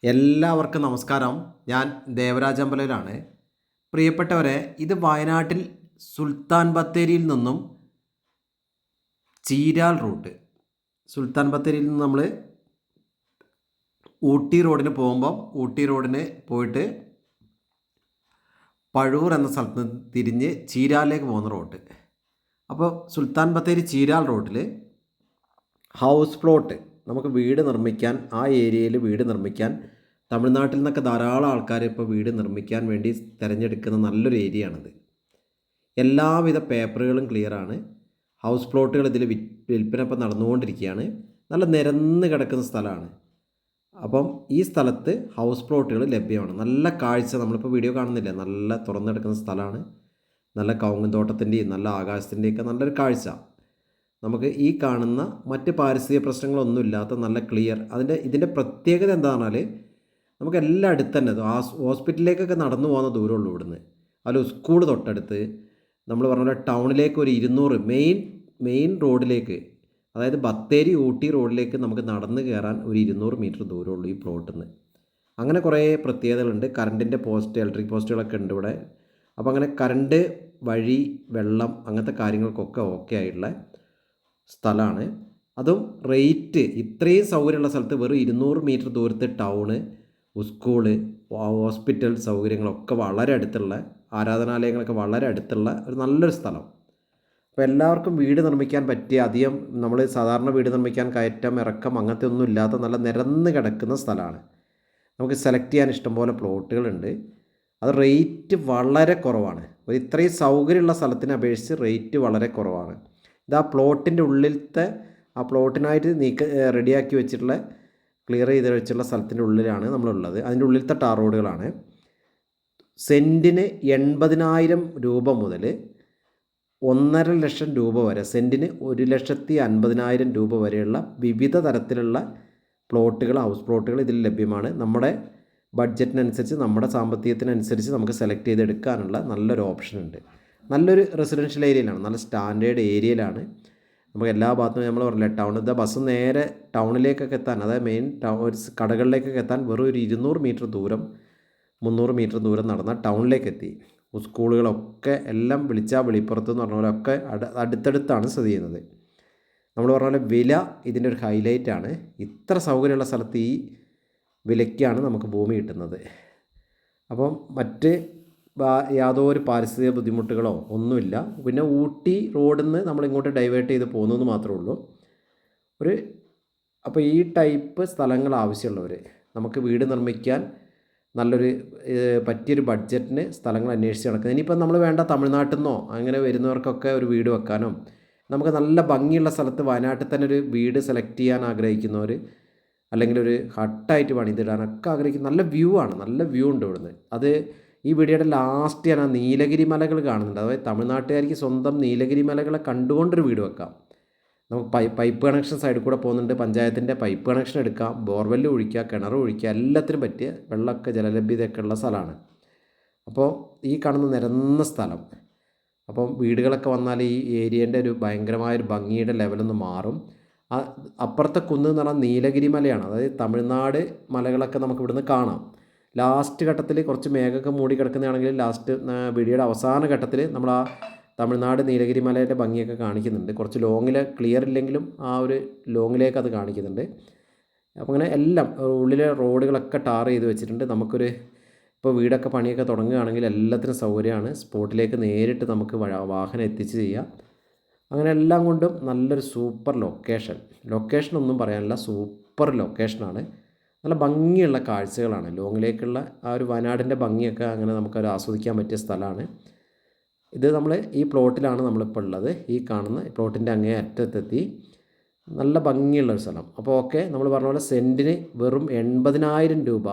എല്ലാവർക്കും നമസ്കാരം. ഞാൻ ദേവരാജ് അമ്പലയിലാണ്. പ്രിയപ്പെട്ടവരെ, ഇത് വയനാട്ടിൽ സുൽത്താൻ ബത്തേരിയിൽ നിന്നും ചീരാൽ റൂട്ട്. സുൽത്താൻ ബത്തേരിയിൽ നിന്ന് നമ്മൾ ഊട്ടി റോഡിന് പോകുമ്പം ഊട്ടി റോഡിന് പോയിട്ട് പഴൂർ എന്ന സ്ഥലത്ത് നിന്ന് തിരിഞ്ഞ് ചീരാലിലേക്ക് പോകുന്ന റോഡ്. അപ്പോൾ സുൽത്താൻ ബത്തേരി ചീരാൽ റോഡിൽ ഹൗസ് പ്ലോട്ട് നമുക്ക് വീട് നിർമ്മിക്കാൻ, ആ ഏരിയയിൽ വീട് നിർമ്മിക്കാൻ തമിഴ്നാട്ടിൽ നിന്നൊക്കെ ധാരാളം ആൾക്കാർ ഇപ്പോൾ വീട് നിർമ്മിക്കാൻ വേണ്ടി തിരഞ്ഞെടുക്കുന്ന നല്ലൊരു ഏരിയയാണിത്. എല്ലാവിധ പേപ്പറുകളും ക്ലിയറാണ്. ഹൗസ് പ്ലോട്ടുകൾ ഇതിൽ വിൽപ്പന ഇപ്പോൾ നടന്നുകൊണ്ടിരിക്കുകയാണ്. നല്ല നിരന്ന് കിടക്കുന്ന സ്ഥലമാണ്. അപ്പം ഈ സ്ഥലത്ത് ഹൗസ് പ്ലോട്ടുകൾ ലഭ്യമാണ്. നല്ല കാഴ്ച, നമ്മളിപ്പോൾ വീഡിയോ കാണുന്നില്ല, നല്ല തുറന്നെടുക്കുന്ന സ്ഥലമാണ്. നല്ല കവുങ്ങും തോട്ടത്തിൻ്റെയും നല്ല ആകാശത്തിൻ്റെയൊക്കെ നല്ലൊരു കാഴ്ച. നമുക്ക് ഈ കാണുന്ന മറ്റ് പാരിസ്ഥിതിക പ്രശ്നങ്ങളൊന്നുമില്ലാത്ത നല്ല ക്ലിയർ. ഇതിൻ്റെ പ്രത്യേകത എന്താണെന്നാൽ നമുക്ക് എല്ലാം അടുത്ത് തന്നെ, ഹോസ്പിറ്റലിലേക്കൊക്കെ നടന്നു പോകുന്ന ദൂരമുള്ളൂ ഇവിടുന്ന്. അതിൽ സ്കൂൾ തൊട്ടടുത്ത്, നമ്മൾ പറഞ്ഞ പോലെ ടൗണിലേക്ക് ഒരു 200 മെയിൻ റോഡിലേക്ക്, അതായത് ബത്തേരി ഊട്ടി റോഡിലേക്ക് നമുക്ക് നടന്ന് കയറാൻ ഒരു 200 മീറ്റർ ദൂരമുള്ളൂ ഈ പ്ലോട്ടിൽ നിന്ന്. അങ്ങനെ കുറേ പ്രത്യേകതകളുണ്ട്. കറണ്ടിൻ്റെ പോസ്റ്റ്, ഇലക്ട്രിക് പോസ്റ്റുകളൊക്കെ ഉണ്ട് ഇവിടെ. അപ്പോൾ അങ്ങനെ കറണ്ട്, വഴി, വെള്ളം, അങ്ങനത്തെ കാര്യങ്ങൾക്കൊക്കെ ഓക്കെ ആയിട്ടുള്ള സ്ഥലമാണ്. അതും റേറ്റ്, ഇത്രയും സൗകര്യമുള്ള സ്ഥലത്ത് വെറും 200 മീറ്റർ ദൂരത്ത് ടൗണ്, സ്കൂള്, ഹോസ്പിറ്റൽ സൗകര്യങ്ങളൊക്കെ വളരെ അടുത്തുള്ള, ആരാധനാലയങ്ങളൊക്കെ വളരെ അടുത്തുള്ള ഒരു നല്ലൊരു സ്ഥലം. അപ്പോൾ എല്ലാവർക്കും വീട് നിർമ്മിക്കാൻ പറ്റിയ, അധികം നമ്മൾ സാധാരണ വീട് നിർമ്മിക്കാൻ കയറ്റം ഇറക്കം അങ്ങനത്തെ ഒന്നും ഇല്ലാത്ത നല്ല നിരന്ന് കിടക്കുന്ന സ്ഥലമാണ്. നമുക്ക് സെലക്ട് ചെയ്യാൻ ഇഷ്ടംപോലെ പ്ലോട്ടുകളുണ്ട്. അത് റേറ്റ് വളരെ കുറവാണ്. ഒരു ഇത്രയും സൗകര്യമുള്ള സ്ഥലത്തിനെ അപേക്ഷിച്ച് റേറ്റ് വളരെ കുറവാണ്. ഇത് ആ പ്ലോട്ടിൻ്റെ ഉള്ളിലത്തെ, ആ പ്ലോട്ടിനായിട്ട് റെഡിയാക്കി വെച്ചിട്ടുള്ള, ക്ലിയർ ചെയ്ത് വെച്ചുള്ള സ്ഥലത്തിൻ്റെ ഉള്ളിലാണ് നമ്മളുള്ളത്. അതിൻ്റെ ഉള്ളിലത്തെ ടാർ റോഡുകളാണ്. സെൻറ്റിന് 80,000 രൂപ മുതൽ 1.5 ലക്ഷം രൂപ വരെ, സെൻറ്റിന് 1,50,000 രൂപ വരെയുള്ള വിവിധ തരത്തിലുള്ള പ്ലോട്ടുകൾ, ഹൗസ് പ്ലോട്ടുകൾ ഇതിൽ ലഭ്യമാണ്. നമ്മുടെ ബഡ്ജറ്റിനനുസരിച്ച്, നമ്മുടെ സാമ്പത്തികത്തിനനുസരിച്ച് നമുക്ക് സെലക്ട് ചെയ്തെടുക്കാനുള്ള നല്ലൊരു ഓപ്ഷൻ ഉണ്ട്. നല്ലൊരു റെസിഡൻഷ്യൽ ഏരിയയിലാണ്, നല്ല സ്റ്റാൻഡേർഡ് ഏരിയയിലാണ്. നമുക്ക് എല്ലാ ഭാഗത്തും, നമ്മൾ പറഞ്ഞില്ല, ടൗണിലത്തെ ബസ് നേരെ ടൗണിലേക്കൊക്കെ എത്താൻ, അതായത് മെയിൻ കടകളിലേക്കൊക്കെ എത്താൻ വെറും ഒരു 200 മീറ്റർ ദൂരം, 300 മീറ്റർ ദൂരം നടന്നാൽ ടൗണിലേക്ക് എത്തി. സ്കൂളുകളൊക്കെ എല്ലാം വെളിപ്പുറത്ത് എന്ന് പറഞ്ഞ പോലെ ഒക്കെ അടുത്തടുത്താണ് സ്ഥിതി ചെയ്യുന്നത്. നമ്മൾ പറഞ്ഞ പോലെ വില ഇതിൻ്റെ ഒരു ഹൈലൈറ്റാണ്. ഇത്ര സൗകര്യമുള്ള സ്ഥലത്ത് ഈ വിലയ്ക്കാണ് നമുക്ക് ഭൂമി കിട്ടുന്നത്. അപ്പം മറ്റ് യാതൊരു പാരിസ്ഥിതിക ബുദ്ധിമുട്ടുകളോ ഒന്നുമില്ല. പിന്നെ ഊട്ടി റോഡിൽ നിന്ന് നമ്മളിങ്ങോട്ട് ഡൈവേർട്ട് ചെയ്ത് പോകുന്നതെന്ന് മാത്രമേ ഉള്ളൂ. അപ്പോൾ ഈ ടൈപ്പ് സ്ഥലങ്ങൾ ആവശ്യമുള്ളവർ, നമുക്ക് വീട് നിർമ്മിക്കാൻ നല്ലൊരു പറ്റിയൊരു ബഡ്ജറ്റിന് സ്ഥലങ്ങൾ അന്വേഷിച്ച് നടക്കുന്നത്. ഇനിയിപ്പോൾ നമ്മൾ വേണ്ട തമിഴ്നാട്ടിൽ നിന്നോ അങ്ങനെ വരുന്നവർക്കൊക്കെ ഒരു വീട് വെക്കാനും, നമുക്ക് നല്ല ഭംഗിയുള്ള സ്ഥലത്ത് വയനാട്ടിൽ തന്നെ ഒരു വീട് സെലക്ട് ചെയ്യാൻ ആഗ്രഹിക്കുന്നവർ, അല്ലെങ്കിൽ ഒരു ഹട്ടായിട്ട് പണിതിടാനൊക്കെ ആഗ്രഹിക്കുന്ന, നല്ല വ്യൂ ആണ്, നല്ല വ്യൂ ഉണ്ട് ഇവിടുന്ന്. അത് ഈ വീഡിയോയുടെ ലാസ്റ്റ് ഞാൻ ആ നീലഗിരി മലകൾ കാണുന്നുണ്ട്. അതായത് തമിഴ്നാട്ടുകാർക്ക് സ്വന്തം നീലഗിരി മലകളെ കണ്ടുകൊണ്ടൊരു വീട് വെക്കാം. നമുക്ക് പൈപ്പ് കണക്ഷൻ സൈഡിൽ കൂടെ പോകുന്നുണ്ട്. പഞ്ചായത്തിൻ്റെ പൈപ്പ് കണക്ഷൻ എടുക്കാം, ബോർവെല്ല് ഒഴിക്കുക, കിണർ ഒഴിക്കുക, എല്ലാത്തിനും പറ്റിയ വെള്ളമൊക്കെ ജലലഭ്യതയൊക്കെ ഉള്ള സ്ഥലമാണ്. അപ്പോൾ ഈ കാണുന്ന നിരന്ന സ്ഥലം, അപ്പം വീടുകളൊക്കെ വന്നാൽ ഈ ഏരിയേൻ്റെ ഒരു ഭയങ്കരമായൊരു ഭംഗിയുടെ ലെവലൊന്ന് മാറും. അപ്പുറത്തെ കുന്ന് എന്ന് പറഞ്ഞാൽ നീലഗിരി മലയാണ്. അതായത് തമിഴ്നാട് മലകളൊക്കെ നമുക്ക് ഇവിടുന്ന് കാണാം. ലാസ്റ്റ് ഘട്ടത്തിൽ കുറച്ച് മേഘമൊക്കെ മൂടി കിടക്കുന്നതാണെങ്കിൽ ലാസ്റ്റ് വീഡിയോയുടെ അവസാന ഘട്ടത്തിൽ നമ്മൾ ആ തമിഴ്നാട് നീലഗിരി മലയുടെ ഭംഗിയൊക്കെ കാണിക്കുന്നുണ്ട്. കുറച്ച് ലോങ്ങിൽ ക്ലിയർ ഇല്ലെങ്കിലും ആ ഒരു ലോങ്ങിലേക്ക് അത് കാണിക്കുന്നുണ്ട്. അപ്പോൾ അങ്ങനെ എല്ലാം ഉള്ളിലെ റോഡുകളൊക്കെ ടാർ ചെയ്ത് വെച്ചിട്ടുണ്ട്. ഇപ്പോൾ വീടൊക്കെ പണിയൊക്കെ തുടങ്ങുകയാണെങ്കിൽ എല്ലാത്തിനും സൗകര്യമാണ്. സ്പോട്ടിലേക്ക് നേരിട്ട് നമുക്ക് വാഹനം എത്തിച്ച് ചെയ്യാം. അങ്ങനെ എല്ലാം കൊണ്ടും നല്ലൊരു സൂപ്പർ ലൊക്കേഷനൊന്നും പറയാനില്ല, സൂപ്പർ ലൊക്കേഷനാണ്. നല്ല ഭംഗിയുള്ള കാഴ്ചകളാണ്. ലോങ്ങിലേക്കുള്ള ആ ഒരു വയനാടിൻ്റെ ഭംഗിയൊക്കെ അങ്ങനെ നമുക്കത് ആസ്വദിക്കാൻ പറ്റിയ സ്ഥലമാണ്. ഇത് നമ്മൾ ഈ പ്ലോട്ടിലാണ് നമ്മളിപ്പോൾ ഉള്ളത്. ഈ കാണുന്ന പ്ലോട്ടിൻ്റെ അങ്ങേ അറ്റത്തെത്തി, നല്ല ഭംഗിയുള്ളൊരു സ്ഥലം. അപ്പോൾ ഓക്കെ, നമ്മൾ പറഞ്ഞ പോലെ സെൻറ്റിന് വെറും 80,000 രൂപ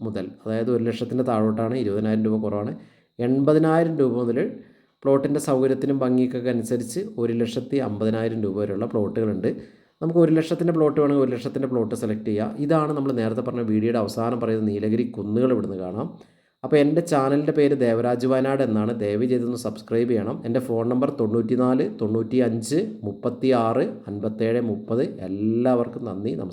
മുതൽ, അതായത് 1 ലക്ഷത്തിൻ്റെ താഴോട്ടാണ്, 20,000 രൂപ കുറവാണ്. 80,000 രൂപ മുതൽ പ്ലോട്ടിൻ്റെ സൗകര്യത്തിനും ഭംഗിക്കൊക്കെ അനുസരിച്ച് 1,50,000 രൂപ വരെയുള്ള പ്ലോട്ടുകളുണ്ട്. നമുക്ക് 1 ലക്ഷത്തിൻ്റെ പ്ലോട്ട് വേണമെങ്കിൽ 1 ലക്ഷത്തിൻ്റെ പ്ലോട്ട് സെലക്ട് ചെയ്യാം. ഇതാണ് നമ്മൾ നേരത്തെ പറഞ്ഞ വീഡിയോയുടെ അവസാനം പറയുന്ന നീലഗിരി കുന്നുകൾ ഇവിടുന്ന് കാണാം. അപ്പോൾ എൻ്റെ ചാനലിൻ്റെ പേര് ദേവരാജ് വയനാട് എന്നാണ്. ദയവ് ചെയ്തൊന്ന് സബ്സ്ക്രൈബ് ചെയ്യണം. എൻ്റെ ഫോൺ നമ്പർ 94 95 36 57 30. എല്ലാവർക്കും നന്ദി, നമസ്കാരം.